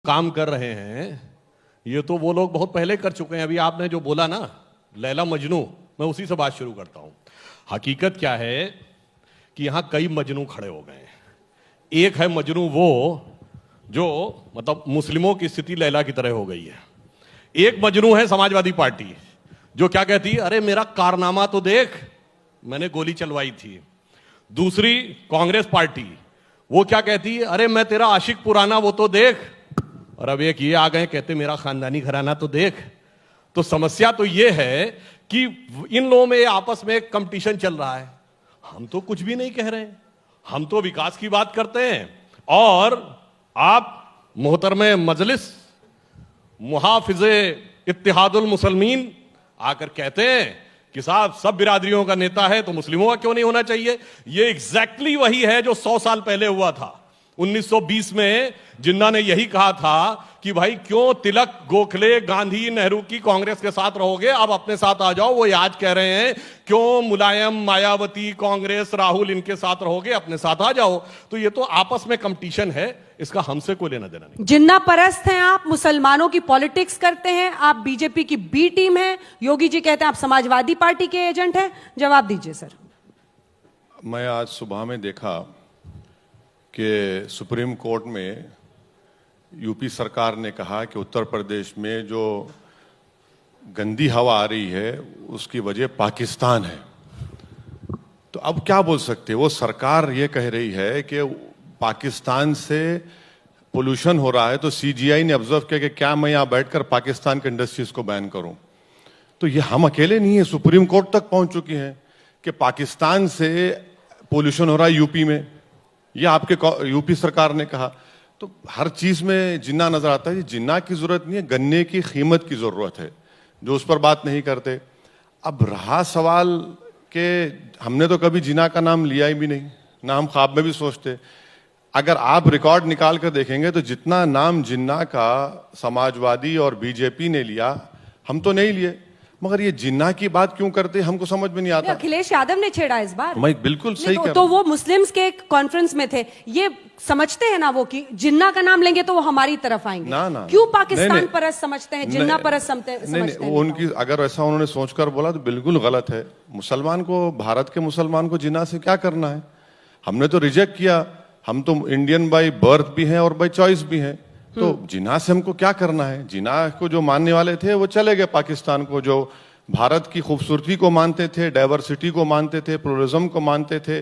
काम कर रहे हैं, ये तो वो लोग बहुत पहले कर चुके हैं। अभी आपने जो बोला ना लैला मजनू, मैं उसी से बात शुरू करता हूं। हकीकत क्या है कि यहां कई मजनू खड़े हो गए हैं। एक है मजनू वो जो मतलब मुस्लिमों की स्थिति लैला की तरह हो गई है। एक मजनू है समाजवादी पार्टी, जो क्या कहती है, अरे मेरा कारनामा तो देख, मैंने गोली चलवाई थी। दूसरी कांग्रेस पार्टी, वो क्या कहती है, अरे मैं तेरा आशिक पुराना वो तो देख। और अब एक ये आ गए कहते मेरा खानदानी घराना तो देख। तो समस्या तो ये है कि इन लोगों में आपस में एक कंपटीशन चल रहा है। हम तो कुछ भी नहीं कह रहे हैं, हम तो विकास की बात करते हैं। और आप मोहतरमे मजलिस मुहाफिजे इत्तिहादुल मुसलमीन आकर कहते हैं कि साहब सब बिरादरियों का नेता है तो मुस्लिमों का क्यों नहीं होना चाहिए। ये एग्जैक्टली वही है जो 100 साल पहले हुआ था। 1920 में जिन्ना ने यही कहा था कि भाई क्यों तिलक, गोखले, गांधी, नेहरू की कांग्रेस के साथ रहोगे, अब अपने साथ आ जाओ। वो आज कह रहे हैं क्यों मुलायम, मायावती, कांग्रेस, राहुल इनके साथ रहोगे, अपने साथ आ जाओ। तो ये तो आपस में कंपटीशन है, इसका हमसे कोई लेना देना नहीं। जिन्ना परस्त हैं आप, मुसलमानों की पॉलिटिक्स करते हैं आप, बीजेपी की बी टीम है। योगी जी कहते हैं आप समाजवादी पार्टी के एजेंट हैं। जवाब दीजिए सर। मैं आज सुबह में देखा कि सुप्रीम कोर्ट में यूपी सरकार ने कहा कि उत्तर प्रदेश में जो गंदी हवा आ रही है उसकी वजह पाकिस्तान है। तो अब क्या बोल सकते हैं? वो सरकार ये कह रही है कि पाकिस्तान से पोल्यूशन हो रहा है, तो सीजीआई ने ऑब्जर्व किया कि क्या मैं यहाँ बैठकर पाकिस्तान के इंडस्ट्रीज को बैन करूं। तो ये हम अकेले नहीं है, सुप्रीम कोर्ट तक पहुंच चुकी है कि पाकिस्तान से पोल्यूशन हो रहा है यूपी में। ये आपके यूपी सरकार ने कहा। तो हर चीज में जिन्ना नजर आता है। जिन्ना की जरूरत नहीं है, गन्ने की कीमत की जरूरत है, जो उस पर बात नहीं करते। अब रहा सवाल कि हमने तो कभी जिन्ना का नाम लिया ही भी नहीं, ना हम ख्वाब में भी सोचते। अगर आप रिकॉर्ड निकाल कर देखेंगे तो जितना नाम जिन्ना का समाजवादी और बीजेपी ने लिया, हम तो नहीं लिए। मगर ये जिन्ना की बात क्यों करते हमको समझ में नहीं आता। अखिलेश यादव ने छेड़ा इस बार। मैं बिल्कुल सही कह रहा तो वो मुस्लिम्स के एक कॉन्फ्रेंस में थे, ये समझते हैं ना वो कि जिन्ना का नाम लेंगे तो वो हमारी तरफ आएंगे। ना क्यों पाकिस्तान परस्त समझते हैं, जिन्ना परस्त समझते हैं? उनकी अगर ऐसा उन्होंने सोचकर बोला तो बिल्कुल गलत है। मुसलमान को, भारत के मुसलमान को जिन्ना से क्या करना है? हमने तो रिजेक्ट किया। हम तो इंडियन बाय बर्थ भी हैं और बाय चॉइस भी हैं। तो जिन्ना से हमको क्या करना है? जिन्ना को जो मानने वाले थे वो चले गए पाकिस्तान को, जो भारत की खूबसूरती को मानते थे, डाइवर्सिटी को मानते थे, प्लुरलिज्म को मानते थे।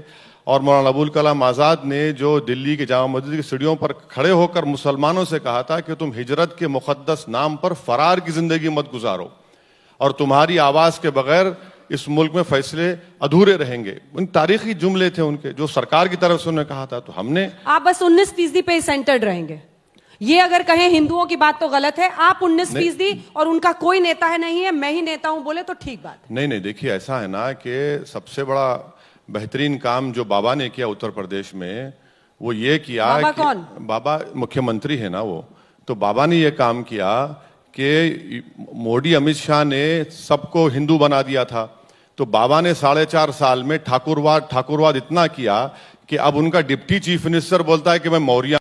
और मौलाना अबुल कलाम आज़ाद ने जो दिल्ली के जामा मस्जिद की सीढ़ियों पर खड़े होकर मुसलमानों से कहा था कि तुम हिजरत के मुकद्दस नाम पर फरार की जिंदगी मत गुजारो, और तुम्हारी आवाज के बगैर इस मुल्क में फैसले अधूरे रहेंगे। उन तारीखी जुमले थे उनके, जो सरकार की तरफ से उन्होंने कहा था। तो हमने, आप बस 19% पे सेंटर्ड रहेंगे। ये अगर कहें हिंदुओं की बात तो गलत है। आप 19% और उनका कोई नेता है नहीं है, मैं ही नेता हूं बोले तो ठीक बात है। नहीं, देखिए ऐसा है ना कि सबसे बड़ा बेहतरीन काम जो बाबा ने किया उत्तर प्रदेश में, वो ये किया। बाबा कि कौन? बाबा मुख्यमंत्री है ना वो। तो बाबा ने ये काम किया कि मोदी, अमित शाह ने सबको हिंदू बना दिया था। तो बाबा ने 4.5 साल में ठाकुरवाद इतना किया कि अब उनका डिप्टी चीफ मिनिस्टर बोलता है कि मैं मौर्य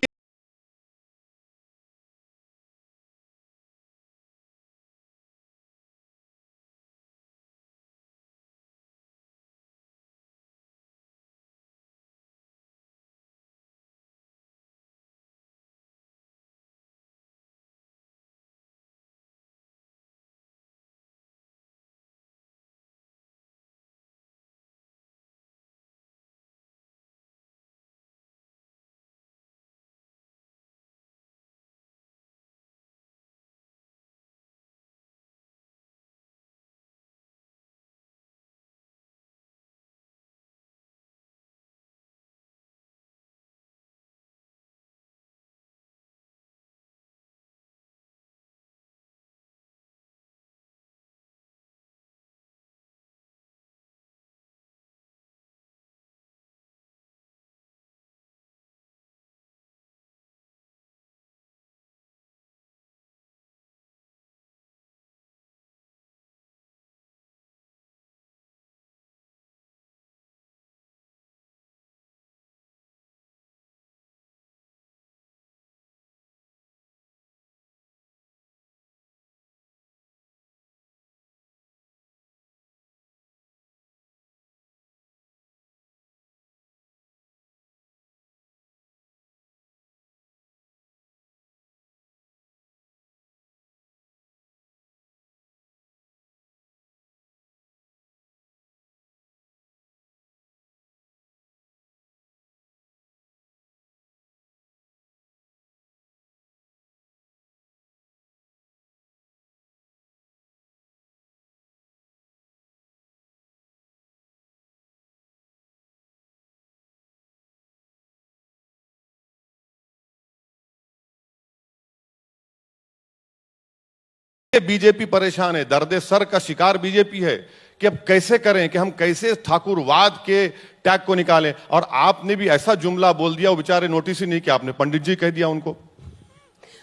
बीजेपी परेशान है, दर्द सर का शिकार बीजेपी है कि अब कैसे करें, कि हम कैसे ठाकुरवाद के टैग को निकालें। और आपने भी ऐसा जुमला बोल दिया, वो बेचारे नोटिस ही नहीं किया, आपने पंडित जी कह दिया उनको।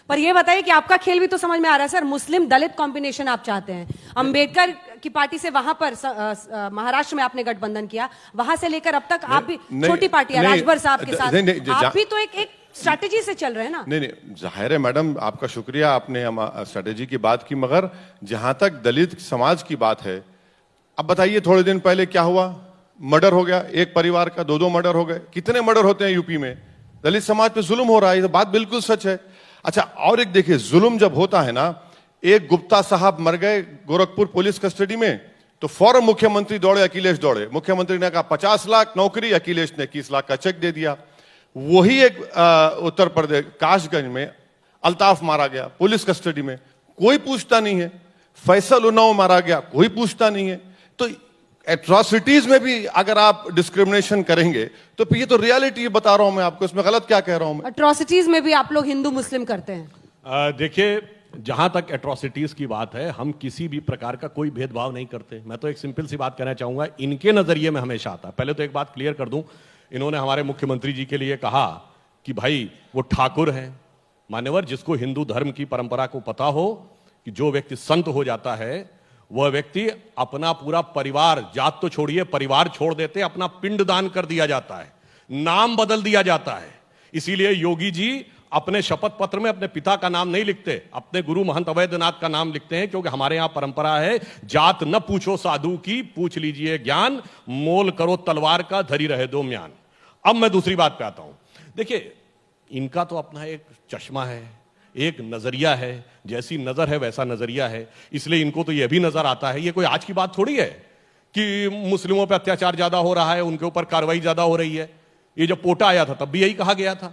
पर ये बताइए कि आपका खेल भी तो समझ में आ रहा है सर, मुस्लिम दलित कॉम्बिनेशन आप चाहते हैं। अंबेडकर की पार्टी से वहां पर महाराष्ट्र में आपने गठबंधन किया, वहां से लेकर अब तक आप भी छोटी पार्टी है राजभर साहब के साथ, आप भी तो एक स्ट्रैटेजी से चल रहे हैं ना। नहीं, जाहिर है मैडम, आपका शुक्रिया, आपने स्ट्रैटेजी की बात की, मगर जहां तक दलित समाज की बात है, अब बताइए थोड़े दिन पहले क्या हुआ, मर्डर हो गया, एक परिवार का 2-2 मर्डर हो गए। कितने मर्डर होते हैं यूपी में, दलित समाज पे जुल्म हो रहा है, ये तो बात बिल्कुल सच है। अच्छा, और एक देखिए, जुल्म जब होता है ना, एक गुप्ता साहब मर गए गोरखपुर पुलिस कस्टडी में, तो फौरन मुख्यमंत्री दौड़े, अखिलेश दौड़े, मुख्यमंत्री ने कहा 50 लाख नौकरी, अखिलेश ने 21 लाख का चेक दे दिया। वही एक उत्तर प्रदेश काशगंज में अल्ताफ मारा गया पुलिस कस्टडी में, कोई पूछता नहीं है। फैसल उन्नाव मारा गया, कोई पूछता नहीं है। तो एट्रॉसिटीज में भी अगर आप डिस्क्रिमिनेशन करेंगे तो ये तो रियलिटी बता रहा हूं मैं आपको, इसमें गलत क्या कह रहा हूं मैं? एट्रॉसिटीज में भी आप लोग हिंदू मुस्लिम करते हैं। देखिए, जहां तक एट्रॉसिटीज की बात है, हम किसी भी प्रकार का कोई भेदभाव नहीं करते। मैं तो एक सिंपल सी बात कहना चाहूंगा, इनके नजरिए में हमेशा आता। पहले तो एक बात क्लियर कर दूं, इन्होंने हमारे मुख्यमंत्री जी के लिए कहा कि भाई वो ठाकुर हैं। मान्यवर, जिसको हिंदू धर्म की परंपरा को पता हो कि जो व्यक्ति संत हो जाता है, वह व्यक्ति अपना पूरा परिवार, जात तो छोड़िए, परिवार छोड़ देते, अपना पिंड दान कर दिया जाता है, नाम बदल दिया जाता है। इसीलिए योगी जी अपने शपथ पत्र में अपने पिता का नाम नहीं लिखते, अपने गुरु महंत अवैधनाथ का नाम लिखते हैं, क्योंकि हमारे यहां परंपरा है, जात न पूछो साधु की, पूछ लीजिए ज्ञान, मोल करो तलवार का, धरी रहे दो म्यान। अब मैं दूसरी बात पे आता हूं। देखिए, इनका तो अपना एक चश्मा है, एक नजरिया है, जैसी नजर है वैसा नजरिया है। इसलिए इनको तो यह भी नजर आता है, ये कोई आज की बात थोड़ी है कि मुस्लिमों पे अत्याचार ज्यादा हो रहा है, उनके ऊपर कार्रवाई ज्यादा हो रही है। ये जब पोटा आया था तब भी यही कहा गया था।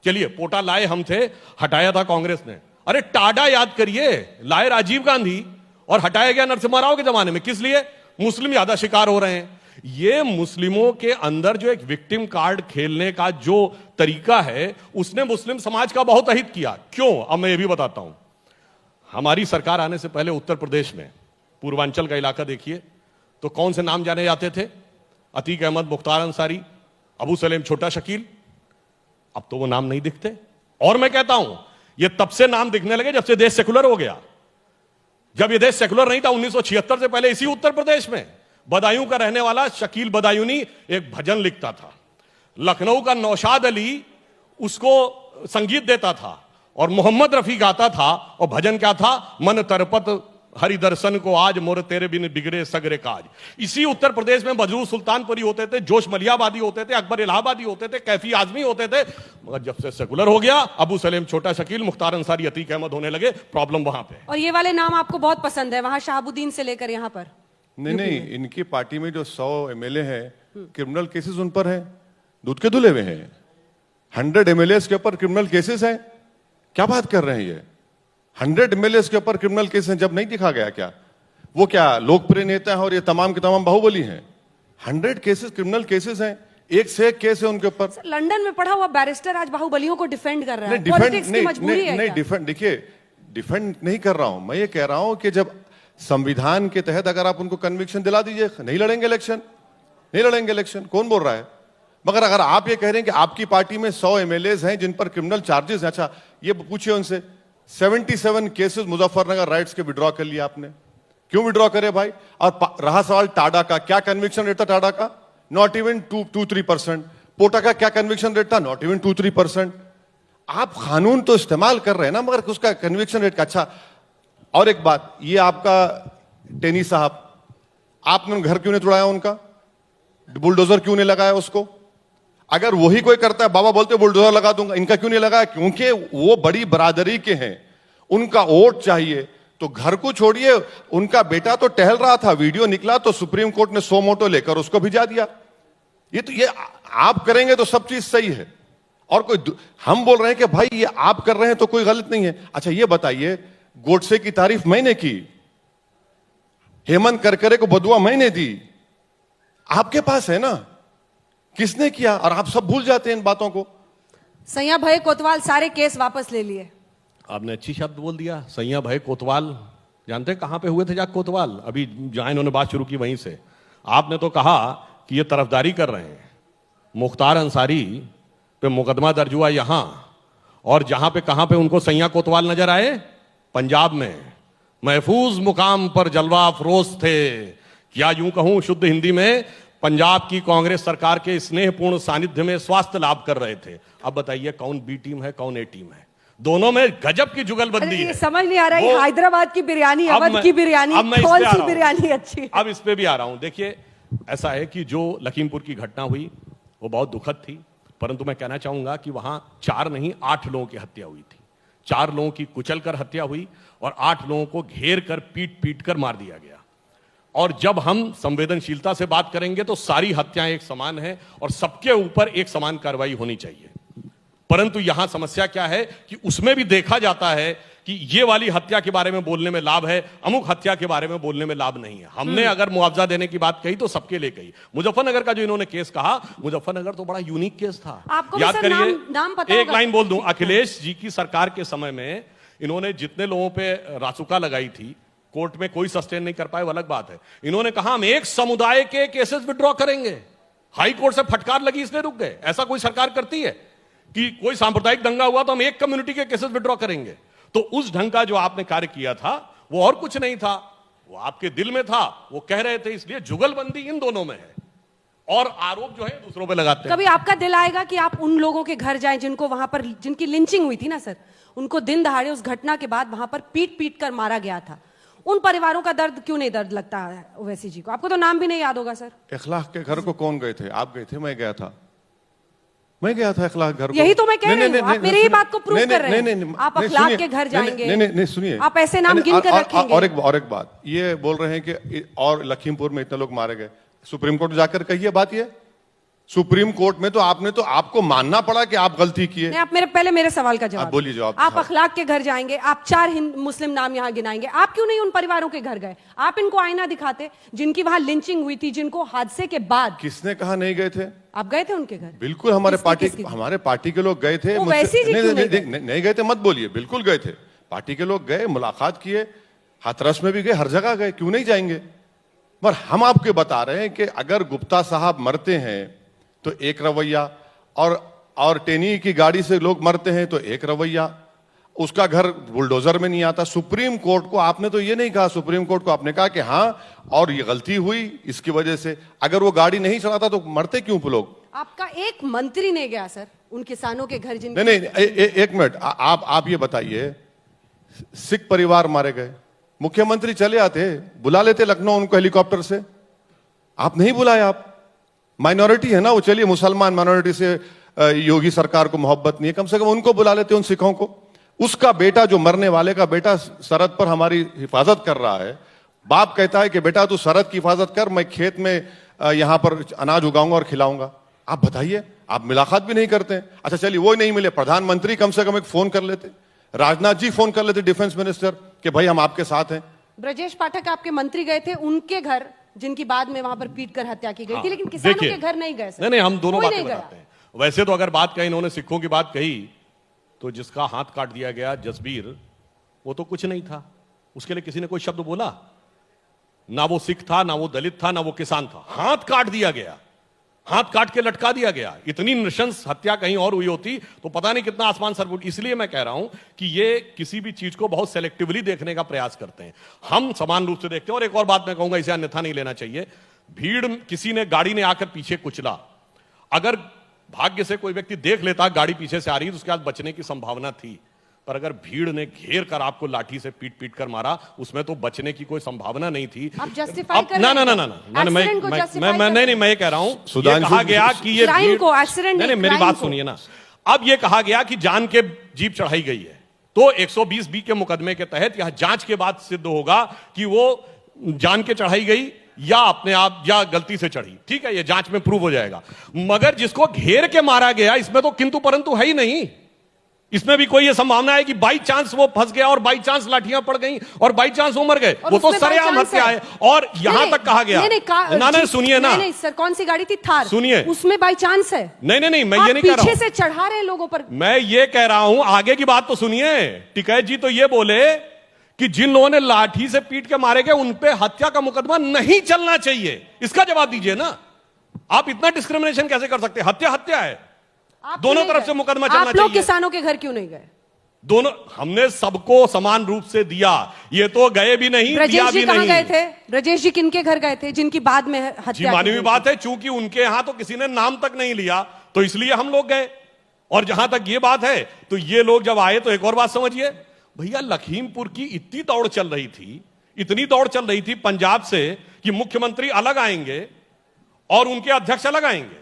चलिए, पोटा लाए हम थे, हटाया था कांग्रेस ने। अरे टाडा याद करिए, लाए राजीव गांधी और हटाया गया नरसिम्हा राव के जमाने में। किस लिए? मुस्लिम ज्यादा शिकार हो रहे हैं। ये मुस्लिमों के अंदर जो एक विक्टिम कार्ड खेलने का जो तरीका है, उसने मुस्लिम समाज का बहुत अहित किया। क्यों? अब मैं ये भी बताता हूं। हमारी सरकार आने से पहले उत्तर प्रदेश में पूर्वांचल का इलाका देखिए तो कौन से नाम जाने जाते थे? अतीक अहमद, मुख्तार अंसारी, अबू सलेम छोटा शकील। अब तो वो नाम नहीं दिखते। और मैं कहता हूं, ये तब से नाम दिखने लगे जब से देश सेकुलर हो गया। जब ये देश सेकुलर नहीं था 1976 से पहले, इसी उत्तर प्रदेश में बदायूं का रहने वाला शकील बदायूनी एक भजन लिखता था। लखनऊ का नौशाद अली उसको संगीत देता था और मोहम्मद रफी गाता था। और भजन क्या था? मन तरपत हरि दर्शन को आज, मोर तेरे बिन बिगड़े सगरे काज। इसी उत्तर प्रदेश में बजरू सुल्तानपुरी होते थे, जोश मलियाबादी होते थे, अकबर इलाहाबादी होते थे, कैफी आजमी होते थे। मगर जब से सेकुलर हो गया, अबू सलेम छोटा शकील, मुख्तार अंसारी, अतीक अहमद होने लगे। प्रॉब्लम वहां पे। और ये वाले नाम आपको बहुत पसंद है, वहां शहाबुद्दीन से लेकर यहां पर। नहीं, इनकी पार्टी में जो 100 एमएलए हैं, क्रिमिनल केसेस उन पर हैं, दूध के धुले हुए हैं। 100 एमएलए के ऊपर क्रिमिनल केसेस हैं। क्या बात कर रहे हैं ये? 100 एमएलए के ऊपर क्रिमिनल केस हैं, जब नहीं दिखा गया क्या? वो क्या लोकप्रिय नेता है और ये तमाम के तमाम बाहुबली हैं? 100 केसेस क्रिमिनल केसेस हैं, एक से एक केस है उनके ऊपर। लंदन में पढ़ा हुआ बैरिस्टर आज बाहुबलियों को डिफेंड कर रहा है। पॉलिटिक्स की मजबूरी है क्या? डिफेंड, देखिए, डिफेंड नहीं कर रहा हूं मैं, ये कह रहा हूं कि जब संविधान के तहत अगर आप उनको कन्विक्शन दिला दीजिए, नहीं लड़ेंगे इलेक्शन, नहीं लड़ेंगे इलेक्शन। कौन बोल रहा है? मगर अगर आप ये कह रहे हैं कि आपकी पार्टी में 100 एमएलएज हैं जिन पर क्रिमिनल चार्जेस हैं, अच्छा ये पूछिए उनसे, 77 केसेस मुजफ्फरनगर राइट्स के विड्रॉ कर लिया आपने, क्यों विड्रॉ करे भाई? और रहा सवाल टाडा का, क्या कन्विक्शन रेट था टाडा का? Not even 2-3%। पोटा का क्या कन्विक्शन रेट था? Not even 2-3%। आप कानून तो इस्तेमाल कर रहे हैं ना, मगर उसका कन्विक्शन रेट का। अच्छा, और एक बात, ये आपका टेनी साहब, आपने घर क्यों नहीं तोड़ाया उनका? बुलडोजर क्यों नहीं लगाया उसको? अगर वही कोई करता है, बाबा बोलते बुलडोजर लगा दूंगा, इनका क्यों नहीं लगाया? क्योंकि वो बड़ी बरादरी के हैं, उनका वोट चाहिए। तो घर को छोड़िए, उनका बेटा तो टहल रहा था, वीडियो निकला तो सुप्रीम कोर्ट ने 100 मोटो लेकर उसको भिजा दिया। ये आप करेंगे तो सब चीज सही है, और कोई हम बोल रहे हैं कि भाई ये आप कर रहे हैं तो कोई गलत नहीं है। अच्छा ये बताइए, गोडसे की तारीफ मैंने की, हेमंत करकरे को बदुआ मैंने दी, आपके पास है ना, किसने किया? और आप सब भूल जाते हैं इन बातों को। सैया भय कोतवाल सारे केस वापस ले लिए। आपने अच्छी शब्द बोल दिया, सैया भय कोतवाल। जानते हैं कहां पे हुए थे जाक कोतवाल? अभी जहां इन्होंने बात शुरू की वहीं से। आपने तो कहा कि ये तरफदारी कर रहे हैं, मुख्तार अंसारी पे मुकदमा दर्ज हुआ यहां, और जहां पे कहां पे उनको सैया कोतवाल नजर आए? पंजाब में महफूज मुकाम पर जलवा अफरोज थे, क्या यूं कहूं शुद्ध हिंदी में, पंजाब की कांग्रेस सरकार के स्नेहपूर्ण सानिध्य में स्वास्थ्य लाभ कर रहे थे। अब बताइए कौन बी टीम है कौन ए टीम है? दोनों में गजब की जुगलबंदी ये है। समझ नहीं आ रहा है, हैदराबाद की बिरयानी, अवध की बिरयानी, कौन सी बिरयानी अच्छी है? अब इस पे भी आ रहा हूं। देखिए ऐसा है कि जो लखीमपुर की घटना हुई वो बहुत दुखद थी, परंतु मैं कहना चाहूंगा कि वहां 4 नहीं 8 लोगों की हत्या हुई थी। 4 लोगों की कुचल कर हत्या हुई और 8 लोगों को घेर कर पीट पीट कर मार दिया गया। और जब हम संवेदनशीलता से बात करेंगे तो सारी हत्याएं एक समान हैं और सबके ऊपर एक समान कार्रवाई होनी चाहिए। परंतु यहां समस्या क्या है कि उसमें भी देखा जाता है कि ये वाली हत्या के बारे में बोलने में लाभ है, अमुक हत्या के बारे में बोलने में लाभ नहीं है। हमने अगर मुआवजा देने की बात कही तो सबके लिए कही। मुजफ्फरनगर का जो इन्होंने केस कहा, मुजफ्फरनगर तो बड़ा यूनिक केस था। आपको याद सर करिए, नाम पता एक होगा? लाइन बोल दूं, अखिलेश जी की सरकार के समय में इन्होंने जितने लोगों पे रासुका लगाई थी, कोर्ट में कोई सस्टेन नहीं कर पाए, वो अलग बात है। इन्होंने कहा हम एक समुदाय के केसेस विड्रॉ करेंगे, हाई कोर्ट से फटकार लगी इसलिए रुक गए। ऐसा कोई सरकार करती है कि कोई सांप्रदायिक दंगा हुआ तो हम एक कम्युनिटी के केसेस विड्रॉ करेंगे? तो उस ढंग का जो आपने कार्य किया था वो और कुछ नहीं था, वो आपके दिल में था, वो कह रहे थे। इसलिए जुगलबंदी इन दोनों में है और आरोप जो है दूसरों पे लगाते हैं। कभी आपका दिल आएगा कि आप उन लोगों के घर जाएं जिनको वहां पर, जिनकी लिंचिंग हुई थी ना सर, उनको दिन दहाड़े उस घटना के बाद वहां पर पीट पीट कर मारा गया था, उन परिवारों का दर्द क्यों नहीं दर्द लगता है ओवैसी जी को? आपको तो नाम भी नहीं याद होगा सर। इखलाक के घर को कौन गए थे? आप गए थे? मैं गया था, मैं गया था इखलाक घर को। यही तो मैं कह रही हूं, आप मेरी ही बात को प्रूव कर रहे हैं। आप अखलाक के घर जाएंगे, नहीं सुनिए, आप ऐसे नाम गिन कर रखेंगे। और एक बात ये बोल रहे हैं कि और लखीमपुर में इतने लोग मारे गए, सुप्रीम कोर्ट जाकर कहिए बात ये। सुप्रीम कोर्ट में तो आपको मानना पड़ा कि आप गलती किए। नहीं, आप पहले मेरे सवाल का जवाब बोलिए। जवाब आप अखलाक के घर जाएंगे, आप 4 मुस्लिम नाम यहाँ गिनाएंगे, आप क्यों नहीं उन परिवारों के घर गए? आप इनको आईना दिखाते जिनकी वहां लिंचिंग हुई थी, जिनको हादसे के बाद। किसने कहा नहीं गए थे? आप गए थे उनके घर? बिल्कुल, हमारे पार्टी के लोग गए थे। नहीं गए थे मत बोलिए, बिल्कुल गए थे। पार्टी के लोग गए, मुलाकात किए, हाथरस में भी गए, हर जगह गए, क्यों नहीं जाएंगे? पर हम आपको बता रहे हैं कि अगर गुप्ता साहब मरते हैं तो एक रवैया, और टेनी की गाड़ी से लोग मरते हैं तो एक रवैया, उसका घर बुलडोजर में नहीं आता। सुप्रीम कोर्ट को आपने तो ये नहीं कहा, सुप्रीम कोर्ट को आपने कहा कि हाँ और ये गलती हुई इसकी वजह से, अगर वो गाड़ी नहीं चलाता तो मरते क्यों लोग? आपका एक मंत्री नहीं गया सर उन किसानों के घर जिन नहीं, एक मिनट, आप ये बताइए, सिख परिवार मारे गए, मुख्यमंत्री चले आते, बुला लेते लखनऊ उनको हेलीकॉप्टर से, आप नहीं बुलाए। आप माइनॉरिटी है ना वो, चलिए मुसलमान माइनॉरिटी से योगी सरकार को मोहब्बत नहीं है, कम से कम उनको बुला लेते उन सिखों को। उसका बेटा, जो मरने वाले का बेटा सरहद पर हमारी हिफाजत कर रहा है, बाप कहता है कि बेटा तू सरहद की हिफाजत कर, मैं खेत में यहां पर अनाज उगाऊंगा और खिलाऊंगा। आप बताइए, आप मुलाकात भी नहीं करते। अच्छा चलिए वो नहीं मिले, प्रधानमंत्री कम से कम एक फोन कर लेते, राजनाथ जी फोन कर लेते, डिफेंस मिनिस्टर, कि भाई हम आपके साथ हैं। ब्रजेश पाठक आपके मंत्री गए थे उनके घर, जिनकी बाद में वहां पर पीट कर हत्या की गई थी, लेकिन किसानों के घर नहीं गए सर। नहीं, हम दोनों कोई बातें नहीं बताते हैं। वैसे तो अगर बात कही, इन्होंने सिखों की बात कही, तो जिसका हाथ काट दिया गया जसबीर, वो तो कुछ नहीं था, उसके लिए किसी ने कोई शब्द बोला? ना वो सिख था, ना वो दलित था, ना वो किसान था, हाथ काट दिया गया, हाथ काट के लटका दिया गया। इतनी नृशंस हत्या कहीं और हुई होती तो पता नहीं कितना आसमान सर। इसलिए मैं कह रहा हूं कि ये किसी भी चीज को बहुत सेलेक्टिवली देखने का प्रयास करते हैं, हम समान रूप से देखते हैं। और एक और बात मैं कहूंगा, इसे अन्यथा नहीं लेना चाहिए। भीड़, किसी ने गाड़ी ने आकर पीछे कुचला, अगर भाग्य से कोई व्यक्ति देख लेता गाड़ी पीछे से आ रही तो उसके बाद बचने की संभावना थी, पर अगर भीड़ ने घेर कर आपको लाठी से पीट पीट कर मारा, उसमें तो बचने की कोई संभावना नहीं थी। आप जस्टिफाई कर ना, मैं ये कह रहा हूं, ये कहा गया कि ये नहीं, मेरी बात सुनिए ना। अब ये कहा गया कि जान के जीप चढ़ाई गई है, तो 120B के मुकदमे के तहत यह जांच के बाद सिद्ध होगा कि वो जान के चढ़ाई गई या अपने आप या गलती से चढ़ी। ठीक है, ये जांच में प्रूव हो जाएगा। मगर जिसको घेर के मारा गया, इसमें तो किंतु परंतु है ही नहीं। इसमें भी कोई ये संभावना है कि बाई चांस वो फंस गया और बाई चांस लाठियां पड़ गई और बाई चांस वो मर गए, वो तो सरेआम हत्या है। और यहां तक कहा गया, नहीं सुनिए ना, नहीं सर, कौन सी गाड़ी थी? थार। सुनिए, उसमें बाई चांस है। नहीं, मैं ये नहीं कह रहा हूं, पीछे से चढ़ा रहे लोगों पर। मैं ये कह रहा हूं, आगे की बात तो सुनिए। टिकैत जी तो ये बोले कि जिन लोगों ने लाठी से पीट के मारे गए उन पे हत्या का मुकदमा नहीं चलना चाहिए? इसका जवाब दीजिए ना। आप इतना डिस्क्रिमिनेशन कैसे कर सकते हैं? हत्या हत्या है, आप दोनों क्यों तरफ नहीं से गए? मुकदमा चलना आप लोग चाहिए। किसानों के घर क्यों नहीं गए? दोनों, हमने सबको समान रूप से दिया। ये तो गए भी नहीं, दिया ब्रजेश जी भी कहां नहीं। गए थे? ब्रजेश जी किनके घर गए थे जिनकी बाद में जी हत्या मानी की हुई गई बात थी? है, चूंकि उनके यहां तो किसी ने नाम तक नहीं लिया तो इसलिए हम लोग गए। और जहां तक ये बात है, तो ये लोग जब आए तो एक और बात समझिए भैया, लखीमपुर की इतनी दौड़ चल रही थी, इतनी दौड़ चल रही थी पंजाब से कि मुख्यमंत्री अलग आएंगे और उनके अध्यक्ष अलग आएंगे।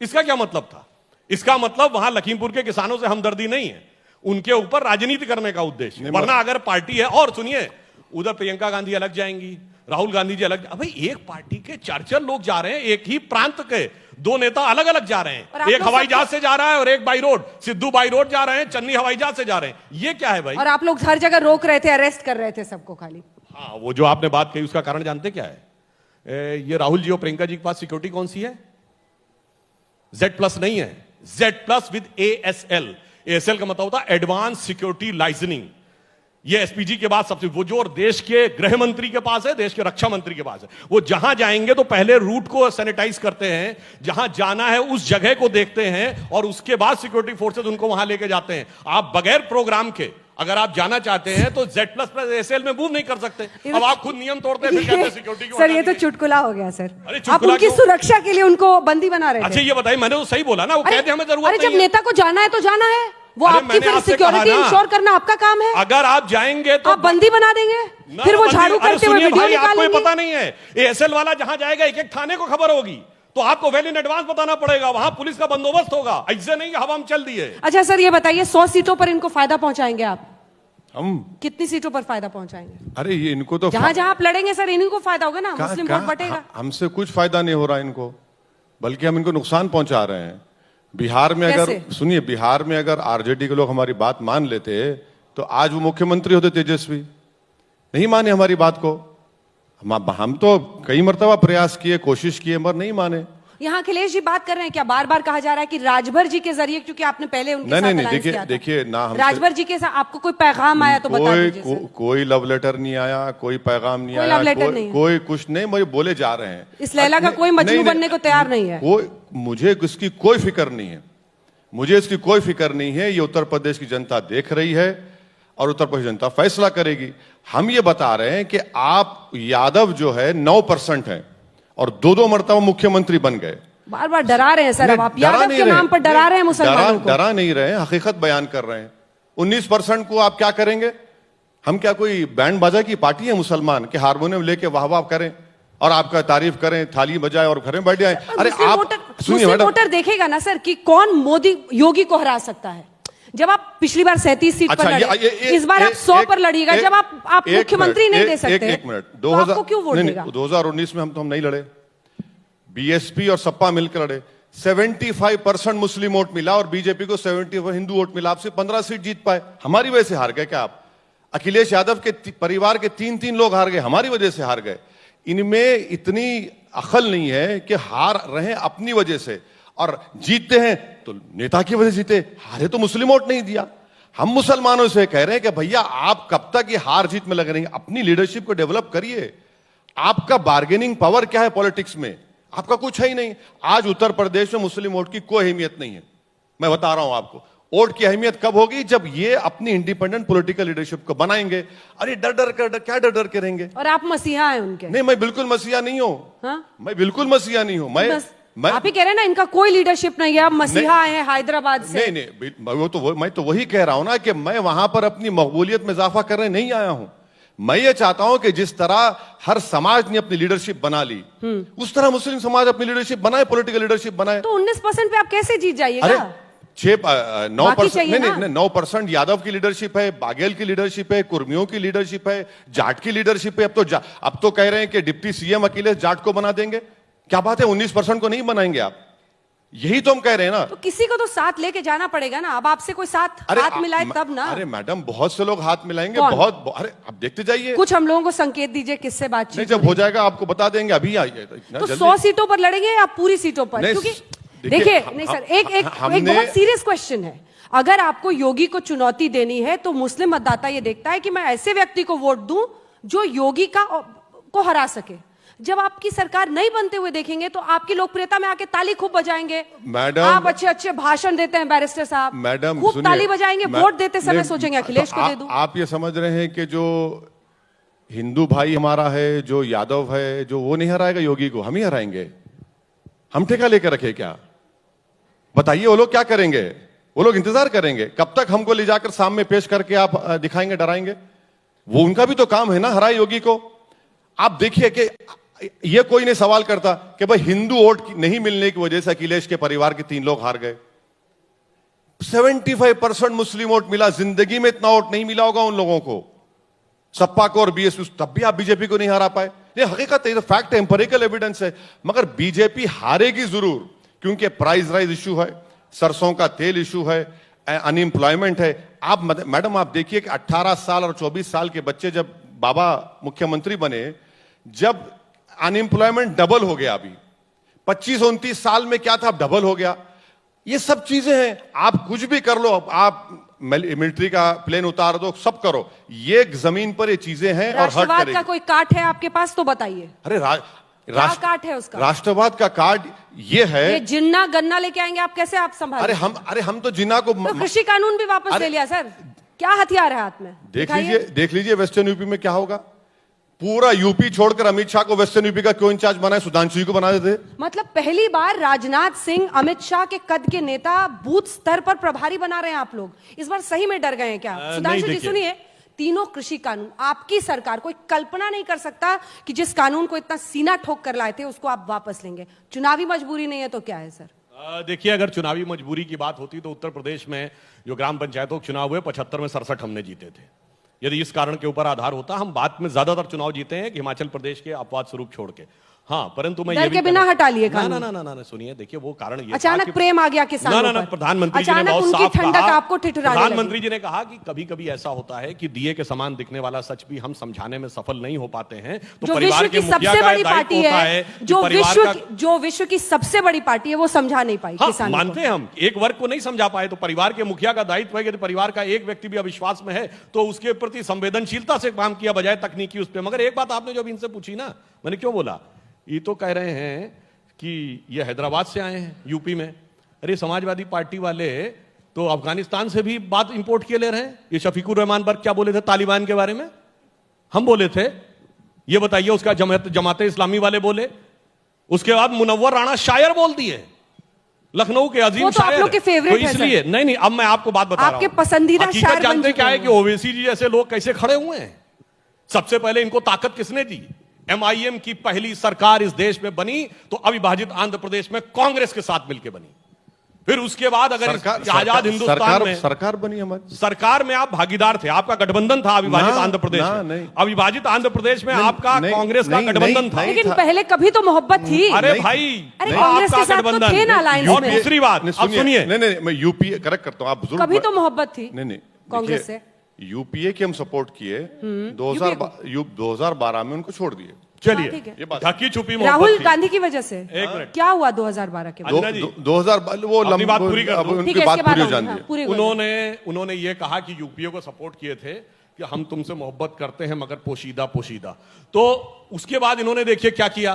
इसका क्या मतलब था? इसका मतलब वहां लखीमपुर के किसानों से हमदर्दी नहीं है, उनके ऊपर राजनीति करने का उद्देश्य। वरना अगर पार्टी है, और सुनिए, उधर प्रियंका गांधी अलग जाएंगी, राहुल गांधी जी अलग। भाई एक पार्टी के 4 लोग जा रहे हैं, एक ही प्रांत के 2 नेता अलग अलग जा रहे और आप हैं। एक लोग हवाई सबको- जहाज से जा रहा है और एक by road, Sidhu by road जा रहे हैं, चन्नी हवाई जहाज से जा रहे हैं। ये क्या है भाई? और आप लोग हर जगह रोक रहे थे, अरेस्ट कर रहे थे सबको खाली। हाँ, वो जो आपने बात कही उसका कारण जानते क्या है? ये राहुल जी और प्रियंका जी के पास सिक्योरिटी कौन सी है? Z+ नहीं है, Z+ विद ASL। ASL का मतलब होता है एडवांस सिक्योरिटी लाइसेंसिंग। ये एसपीजी के बाद सबसे, वो जो देश के गृह मंत्री के पास है, देश के रक्षा मंत्री के पास है। वो जहां जाएंगे तो पहले रूट को सैनिटाइज करते हैं, जहां जाना है उस जगह को देखते हैं और उसके बाद सिक्योरिटी फोर्सेस उनको वहां लेके जाते हैं। आप बगैर प्रोग्राम के अगर आप जाना चाहते हैं तो Z+ ASL में मूव नहीं कर सकते। अब आप खुद नियम तोड़ते हैं, फिर कहते हैं सिक्योरिटी को सर हटा ये तो दीजिए। चुटकुला हो गया सर। अरे आप चुटकुला उनकी क्यों? सुरक्षा के लिए उनको बंदी बना रहे अच्छा थे। ये बताइए, मैंने तो सही बोला ना? वो कहते हैं हमें जरूरत अरे नहीं जब है। नेता को जाना है तो जाना है, वो अरे आपकी मैंने फिर आपसे सिक्योरिटी कहा ना, इंश्योर करना आपका काम है। अगर आप जाएंगे तो आप बंदी बना देंगे, ना, फिर वो बंदी- झाड़ू अरे करते हुए सुनिए वीडियो भाई, आपको ये निकालेंगे। पता नहीं है, ASL वाला जहां जाएगा एक एक थाने को खबर होगी, तो आपको वेल इन एडवांस बताना पड़ेगा, वहां पुलिस का बंदोबस्त होगा। ऐसे नहीं हवा में चल दिए। अच्छा सर ये बताइए, 100 सीटों पर इनको फायदा पहुंचाएंगे आप? हम, कितनी सीटों पर फायदा पहुंचाएंगे? अरे ये इनको तो जहां जहां आप लड़ेंगे सर, इन्हीं को फायदा होगा ना, कहाँ- मुस्लिम वोट कहाँ- बटेगा। हमसे कुछ फायदा नहीं हो रहा इनको, बल्कि हम इनको नुकसान पहुंचा रहे हैं। बिहार में अगर कैसे? सुनिए, बिहार में अगर आरजेडी के लोग हमारी बात मान लेते तो आज वो मुख्यमंत्री होते, तेजस्वी। नहीं माने हमारी बात को। हम तो कई मर्तबा प्रयास किए, कोशिश किए, मगर नहीं माने। यहाँ अखिलेश जी बात कर रहे हैं क्या? बार बार कहा जा रहा है कि राजभर जी के जरिए, क्योंकि आपने पहले उनके नहीं, साथ नहीं, alliance देखिए- किया था। देखिए ना, हमसे- राजभर जी के साथ आपको कोई पैगाम आया तो बता दीजिए सर। कोई लव लेटर नहीं आया, कोई पैगाम नहीं कोई आया, लव लेटर नहीं है। कोई कुछ नहीं, मुझे बोले जा रहे हैं। इस लैला का नहीं- कोई मजनू नहीं- बनने को तैयार नहीं है। मुझे इसकी कोई फिक्र नहीं है, मुझे इसकी कोई फिक्र नहीं है। ये उत्तर प्रदेश की जनता देख रही है और उत्तर प्रदेश जनता फैसला करेगी। हम ये बता रहे हैं कि आप यादव जो है 9% है और 2-2 मरतबा मुख्यमंत्री बन गए। बार बार डरा रहे हैं सर, अब आप डरा यादव नहीं के रहे। नाम पर डरा रहे हैं मुसलमानों को। डरा नहीं रहे, हकीकत बयान कर रहे हैं। 19% को आप क्या करेंगे? हम क्या कोई बैंड बाजा की पार्टी है मुसलमान कि हारमोनियम लेके वाह वाह करें और आपका तारीफ करें, थाली बजाएं और घर में बैठ जाएं? अरे आप सुनिए मुस्लिम मैडम, वोटर देखेगा ना सर कि कौन मोदी योगी को हरा सकता है। जब आप पिछली बार 37 सीट अच्छा, पर लड़े, ये- इस बार आप 100 पर लड़िएगा। एक- जब आप एक मुख्यमंत्री मिनट, नहीं दे सकते, एक मिनट, तो आपको क्यों वोट नहीं, देगा? 2019 में हम नहीं लड़े, बीएसपी और सपा मिलकर लड़े। 75% मुस्लिम वोट मिला और बीजेपी को 70 हिंदू वोट मिला। आपसे 15 सीट जीत पाए, हमारी वजह से हार गए क्या आप? अखिलेश यादव के परिवार के 3-3 लोग हार गए, हमारी वजह से हार गए। इनमें इतनी अकल नहीं है कि हार रहे अपनी वजह से और जीतते हैं तो नेता की वजह से जीते, हारे तो मुस्लिम वोट नहीं दिया। हम मुसलमानों से कह रहे हैं कि भैया आप कब तक ये हार जीत में लगे रहेंगे? अपनी लीडरशिप को डेवलप करिए। आपका बार्गेनिंग पावर क्या है पॉलिटिक्स में? आपका कुछ है ही नहीं। आज उत्तर प्रदेश में मुस्लिम वोट की कोई अहमियत नहीं है। मैं बता रहा हूं आपको, वोट की अहमियत कब होगी? जब ये अपनी इंडिपेंडेंट पॉलिटिकल लीडरशिप को बनाएंगे। अरे क्या डर के रहेंगे? और आप मसीहा हैं उनके। नहीं, मैं बिल्कुल मसीहा नहीं हूं। हाँ? मैं बिल्कुल मसीहा नहीं हूं। मैं आप ही कह रहे हैं ना इनका कोई लीडरशिप नहीं है, आप मसीहा आए हैं हैदराबाद से। नहीं, मैं तो वही कह रहा हूं ना कि मैं वहां पर अपनी मकबूलियत में इजाफा करने नहीं आया हूं। मैं ये चाहता हूं कि जिस तरह हर समाज ने अपनी लीडरशिप बना ली, उस तरह मुस्लिम समाज अपनी लीडरशिप बनाए, पॉलिटिकल लीडरशिप बनाए। तो 19% पे आप कैसे जीत जाइएगा? अरे 9% चाहिए ना? नहीं, 9% यादव की लीडरशिप है, बाघेल की लीडरशिप है, कुर्मियों की लीडरशिप है, जाट की लीडरशिप है। अब तो कह रहे हैं कि डिप्टी सीएम अखिलेश जाट को बना देंगे। क्या बात है, 19% को नहीं बनाएंगे आप? यही तो हम कह रहे हैं ना। तो किसी को तो साथ लेके जाना पड़ेगा ना। अब आपसे कोई साथ हाथ मिलाए तब ना। अरे मैडम, बहुत से लोग हाथ मिलाएंगे, कौन? अरे आप देखते जाइए। कुछ हम लोगों को संकेत दीजिए किससे नहीं, बातचीत जब हो जाएगा आपको बता देंगे। अभी आइए तो 100 सीटों पर लड़ेंगे या पूरी सीटों पर? नहीं, क्योंकि देखिए, देखिए नहीं सर, एक बहुत सीरियस क्वेश्चन है। अगर आपको योगी को चुनौती देनी है तो मुस्लिम मतदाता ये देखता है कि मैं ऐसे व्यक्ति को वोट दूं जो योगी को हरा सके। जब आपकी सरकार नहीं बनते हुए देखेंगे तो आपकी लोकप्रियता में आके ताली खूब बजाएंगे। मैडम, आप अच्छे अच्छे भाषण देते हैं बैरिस्टर साहब, मैडम खूब सुनिए, ताली बजाएंगे, वोट देते समय सोचेंगे अखिलेश तो को दे दूं। आप ये समझ रहे हैं कि जो हिंदू भाई हमारा है, जो यादव है, जो वो नहीं हराएगा योगी को, हम ही हराएंगे? हम ठेका लेकर रखे क्या? बताइए वो लोग क्या करेंगे? वो लोग इंतजार करेंगे कब तक हमको ले जाकर सामने पेश करके आप दिखाएंगे, डराएंगे? वो उनका भी तो काम है ना, हराए योगी को। आप देखिए कि ये कोई नहीं सवाल करता कि भाई हिंदू वोट नहीं मिलने की वजह से अखिलेश के परिवार के 3 लोग हार गए। 75% मुस्लिम वोट मिला, जिंदगी में इतना वोट नहीं मिला होगा उन लोगों को, सपा को और बीएसपी, तब भी आप बीजेपी को नहीं हरा पाए। ये हकीकत है, फैक्ट है, एम्पिरिकल एविडेंस है। मगर बीजेपी हारेगी जरूर, क्योंकि प्राइस राइज इशू है, सरसों का तेल इशू है, अनएम्प्लॉयमेंट है। आप मैडम आप देखिए कि 18 साल और 24 साल के बच्चे जब बाबा मुख्यमंत्री बने, जब अनएम्प्लॉयमेंट डबल हो गया, अभी 25-29 साल में क्या था, अब डबल हो गया। ये सब चीजें हैं, आप कुछ भी कर लो, आप मिलिट्री का प्लेन उतार दो, सब करो, ये जमीन पर ये चीजें हैं और हर्ट राष्ट्रवाद करेगी। का कोई काट है आपके पास तो बताइए। अरे क्या काट है उसका? राष्ट्रवाद का कार्ड ये है। ये जिन्ना गन्ना लेके आएंगे आप, कैसे आप संभालेंगे? अरे हम तो जिन्ना को तो कृषि कानून भी वापस ले लिया सर, क्या हथियार है हाथ में? देख लीजिए वेस्टर्न यूपी में क्या होगा। पूरा यूपी छोड़कर अमित शाह को वेस्टर्न यूपी का क्यों इंचार्ज बनाए? सुधांशु जी को बना देते। मतलब पहली बार राजनाथ सिंह, अमित शाह के कद के नेता बूथ स्तर पर प्रभारी बना रहे हैं आप लोग। इस बार सही में डर गए हैं क्या? सुधांशु जी सुनिए, तीनों कृषि कानून आपकी सरकार कोई कल्पना नहीं कर सकता कि जिस कानून को इतना सीना ठोक कर लाए थे उसको आप वापस लेंगे। चुनावी मजबूरी नहीं है तो क्या है सर? देखिए, अगर चुनावी मजबूरी की बात होती तो उत्तर प्रदेश में जो ग्राम पंचायतों के चुनाव हुए 75 में 67 हमने जीते थे। यदि इस कारण के ऊपर आधार होता, हम बात में ज्यादातर चुनाव जीते हैं कि हिमाचल प्रदेश के अपवाद स्वरूप छोड़ के। हाँ, परंतु मैं डर के बिना हटा लिए कानून। ना सुनिए, देखिए वो कारण ये अचानक प्रेम आ गया किसानों पर। ना प्रधानमंत्री जी ने बहुत साफ ठंडक कहा। आपको ठिठुराने लगी। प्रधानमंत्री जी ने कहा कि कभी कभी ऐसा होता है कि दिए के समान दिखने वाला सच भी हम समझाने में सफल नहीं हो पाते हैं, तो परिवार के मुखिया का दायित्व होता है जो विश्व की सबसे बड़ी पार्टी है वो समझा नहीं पाई किसानों को। मानते हैं हम, एक वर्ग को नहीं समझा पाए, तो परिवार के मुखिया का दायित्व है कि परिवार का एक व्यक्ति भी अविश्वास में है तो उसके प्रति संवेदनशीलता से काम किया बजाय तकनीकी उस पर। मगर एक बात आपने जो अभी इनसे पूछी ना, मैंने क्यों बोला, ये तो कह रहे हैं कि ये हैदराबाद से आए हैं यूपी में। अरे समाजवादी पार्टी वाले तो अफगानिस्तान से भी बात इंपोर्ट किए ले रहे हैं। ये शफीकुर रहमान बर्ग क्या बोले थे तालिबान के बारे में? हम बोले थे। ये बताइए, उसका जमाते इस्लामी वाले बोले। उसके बाद मुनव्वर राणा शायर बोल दिए, लखनऊ के अजीम तो शायर। आप लोग के फेवरेट तो इसलिए नहीं, अब मैं आपको बात बता रहा हूं। आपके पसंदीदा शायर जानते क्या है कि ओवैसी जी जैसे लोग कैसे खड़े हुए हैं? सबसे पहले इनको ताकत किसने दी? एमआईएम की पहली सरकार इस देश में बनी तो अविभाजित आंध्र प्रदेश में कांग्रेस के साथ मिलकर बनी। फिर उसके बाद अगर आजाद हिंदुस्तान में सरकार बनी, हमारी सरकार में आप भागीदार थे, आपका गठबंधन था अविभाजित आंध्र प्रदेश में। अविभाजित आंध्र प्रदेश में आपका कांग्रेस का गठबंधन था। लेकिन पहले कभी तो मोहब्बत थी। अरे भाई, अरे कांग्रेस के साथ तो थे ना अलायंस में। और दूसरी बात सुनिए, नहीं मैं यूपीए करेक्ट करता हूं, आप बुजुर्ग कभी तो मोहब्बत थी नहीं कांग्रेस से। यूपीए की हम सपोर्ट किए, 2012 में उनको छोड़ दिए। चलिए, ये बात ढकी छुपी राहुल गांधी की वजह से एक मिनट, क्या हुआ 2012 के बाद? 2000 वो अपनी बात पूरी कर दो। उनकी बात पूरी हो जाती है। उन्होंने ये कहा कि यूपीए को सपोर्ट किए थे कि हम तुमसे मोहब्बत करते हैं मगर पोशीदा पोशीदा। तो उसके बाद इन्होंने देखिए क्या किया,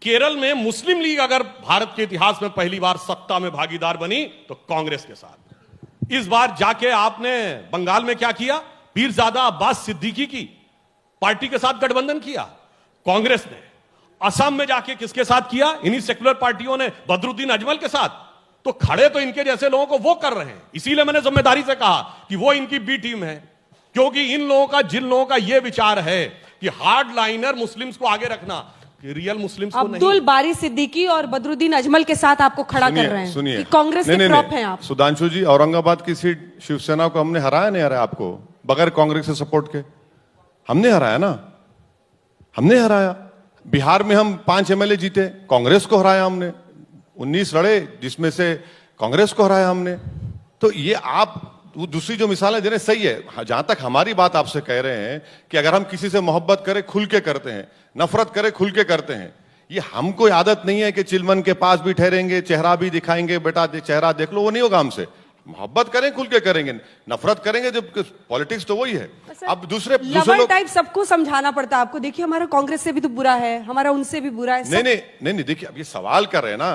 केरल में मुस्लिम लीग अगर भारत के इतिहास में पहली बार सत्ता में भागीदार बनी तो कांग्रेस के साथ। इस बार जाके आपने बंगाल में क्या किया, पीरजादा अब्बास सिद्दीकी की पार्टी के साथ गठबंधन किया कांग्रेस ने। असम में जाके किसके साथ किया, इन्हीं सेक्युलर पार्टियों ने, बदरुद्दीन अजमल के साथ। तो खड़े तो इनके जैसे लोगों को वो कर रहे हैं। इसीलिए मैंने जिम्मेदारी से कहा कि वो इनकी बी टीम है, क्योंकि इन लोगों का, जिन लोगों का ये विचार है कि हार्ड लाइनर मुस्लिम्स को आगे रखना, रियल मुस्लिम्स को नहीं। अब्दुल बारी सिद्दीकी और बदरुद्दीन अजमल के साथ आपको खड़ा कर रहे हैं। सुनिए, कांग्रेस के प्रॉप हैं आप। सुधांशु जी, औरंगाबाद की सीट शिवसेना को हमने हराया नहीं हराया आपको? बगैर कांग्रेस से सपोर्ट के हमने हराया ना, हमने हराया। बिहार में हम 5 एमएलए जीते, कांग्रेस को हराया हमने। 19 लड़े, जिसमें से कांग्रेस को हराया हमने। तो ये आप दूसरी जो मिसालें दे रहे हैं सही है। जहां तक हमारी बात आपसे कह रहे हैं कि अगर हम किसी से मोहब्बत करें खुल के करते हैं, नफरत करें खुल के करते हैं। ये हमको आदत नहीं है कि चिलमन के पास भी ठहरेंगे, चेहरा भी दिखाएंगे, बेटा चेहरा देख लो, वो नहीं होगा हमसे। मोहब्बत करें, खुल के करेंगे, नफरत करेंगे जब पॉलिटिक्स तो वही है। अब दूसरे लवर लोग टाइप सबको समझाना पड़ता है आपको। देखिए हमारा कांग्रेस से भी तो बुरा है, हमारा उनसे भी बुरा है। नहीं, देखिए अब ये सवाल कर रहे हैं ना।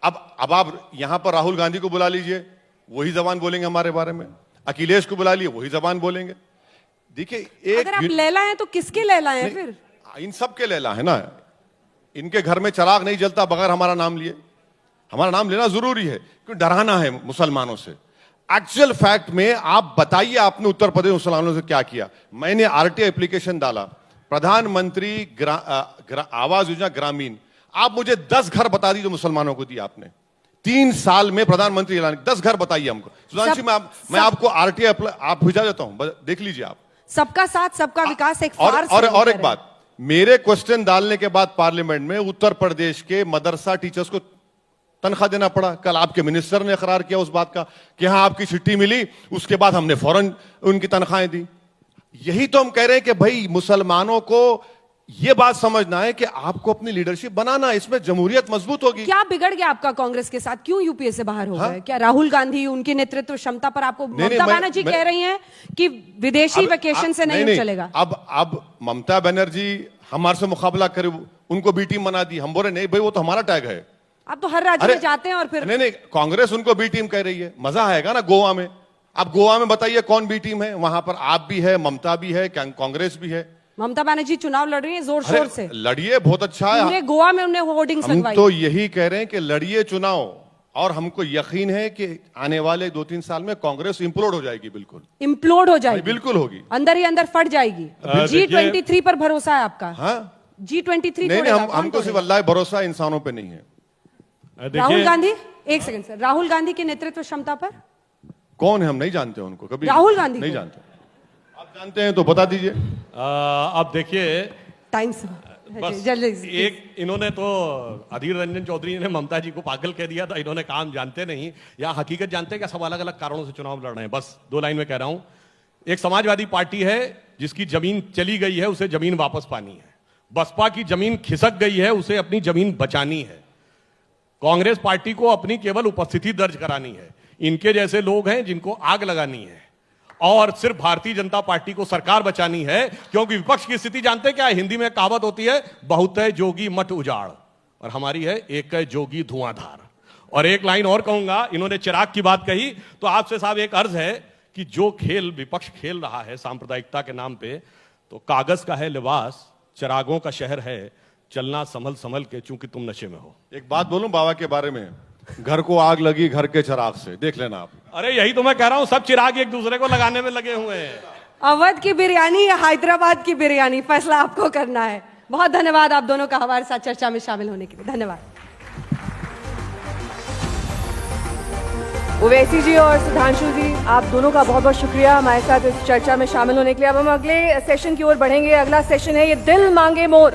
अब आप यहां पर राहुल गांधी को बुला लीजिए, वही जबान बोलेंगे हमारे बारे में। अखिलेश को बुला लिए, वही जबान बोलेंगे। देखिए अगर आप लैला हैं तो किसके लैला हैं फिर? इन सब के लैला है ना। इनके घर में चिराग नहीं जलता बगैर हमारा नाम लिए। हमारा नाम लेना जरूरी है क्योंकि डराना है मुसलमानों से। एक्चुअल फैक्ट में आप बताइए आपने उत्तर प्रदेश मुसलमानों से क्या किया। मैंने आरटीआई एप्लीकेशन डाला, प्रधानमंत्री आवास योजना ग्रामीण, आप मुझे 10 घर बता दीजिए मुसलमानों को दिए आपने 3 साल में। प्रधानमंत्री ऐलान 10 घर बताइए हमको। सुधांशु मैं आपको आरटीआई आप भेजा देता हूं, देख लीजिए आप। सबका साथ सबका विकास एक फार्स और एक बात, मेरे क्वेश्चन डालने के बाद पार्लियामेंट में उत्तर प्रदेश के मदरसा टीचर्स को तनख्वाह देना पड़ा। कल आपके मिनिस्टर ने इकरार किया उस बात का कि हाँ आपकी चिट्ठी मिली, उसके बाद हमने फौरन उनकी तनख्वाहें दी। यही तो हम कह रहे हैं कि भाई मुसलमानों को यह बात समझना है कि आपको अपनी लीडरशिप बनाना है, इसमें जमहूरियत मजबूत होगी। क्या बिगड़ गया आपका कांग्रेस के साथ? क्यों यूपीए से बाहर हो गए? क्या राहुल गांधी उनकी नेतृत्व क्षमता पर आपको ममता बनर्जी कह रही हैं कि विदेशी वेकेशन से नहीं चलेगा? अब ममता बनर्जी हमारे से मुकाबला करे, उनको बी टीम बना दी। हम बोले नहीं भाई वो तो हमारा टैग है। आप तो हर राज्य में जाते हैं और फिर नहीं, कांग्रेस उनको बी टीम कह रही है। मजा आएगा ना गोवा में। आप गोवा में बताइए कौन बी टीम है? वहां पर आप भी है, ममता भी है, कांग्रेस भी है। ममता बनर्जी चुनाव लड़ रही है जोर शोर से। लड़िए, बहुत अच्छा है। पूरे गोवा में उन्हें होर्डिंग्स हम लगवाई। तो यही कह रहे हैं कि लड़िए चुनाव, और हमको यकीन है कि आने वाले 2-3 साल में कांग्रेस इम्प्लोड हो जाएगी। बिल्कुल इम्प्लोड हो जाएगी, बिल्कुल होगी, अंदर ही अंदर फट जाएगी। G23 पर भरोसा है आपका? हाँ G23 नहीं, हमको सिर्फ अल्लाह भरोसा, इंसानों पे नहीं है। राहुल गांधी, एक सेकंड सर, राहुल गांधी की नेतृत्व क्षमता पर कौन है? हम नहीं जानते उनको कभी। राहुल गांधी नहीं जानते। आप जानते हैं तो बता दीजिए। अब देखिए टाइम से बस जल्दी। एक इन्होंने तो अधीर रंजन चौधरी ने ममता जी को पागल कह दिया था। इन्होंने काम जानते नहीं या हकीकत जानते हैं क्या? सब अलग अलग कारणों से चुनाव लड़ रहे हैं। बस 2 लाइन में कह रहा हूं, एक समाजवादी पार्टी है जिसकी जमीन चली गई है, उसे जमीन वापस पानी है। बसपा की जमीन खिसक गई है, उसे अपनी जमीन बचानी है। कांग्रेस पार्टी को अपनी केवल उपस्थिति दर्ज करानी है। इनके जैसे लोग हैं जिनको आग लगानी है, और सिर्फ भारतीय जनता पार्टी को सरकार बचानी है। क्योंकि विपक्ष की स्थिति जानते क्या है? हिंदी में कहावत होती है, बहुत है जोगी मठ उजाड़, और हमारी है एक है जोगी धुआंधार। और एक लाइन और कहूंगा, इन्होंने चिराग की बात कही तो आपसे साहब एक अर्ज है कि जो खेल विपक्ष खेल रहा है सांप्रदायिकता के नाम पे, तो कागज का है लिबास, चिरागों का शहर है, चलना संभल संभल के चूंकि तुम नशे में हो। एक बात बोलूं बाबा के बारे में, घर को आग लगी घर के चिराग से, देख लेना आप। अरे यही तो मैं कह रहा हूं, सब चिराग एक दूसरे को लगाने में लगे हुए हैं। अवध की बिरयानी या हैदराबाद की बिरयानी, फैसला आपको करना है। बहुत धन्यवाद आप दोनों का हमारे साथ चर्चा में शामिल होने के लिए। धन्यवाद। ओवैसी जी और सुधांशु जी, आप दोनों का बहुत बहुत शुक्रिया हमारे साथ इस चर्चा में शामिल होने के लिए। अब हम अगले सेशन की ओर बढ़ेंगे। अगला सेशन है ये दिल मांगे मोर।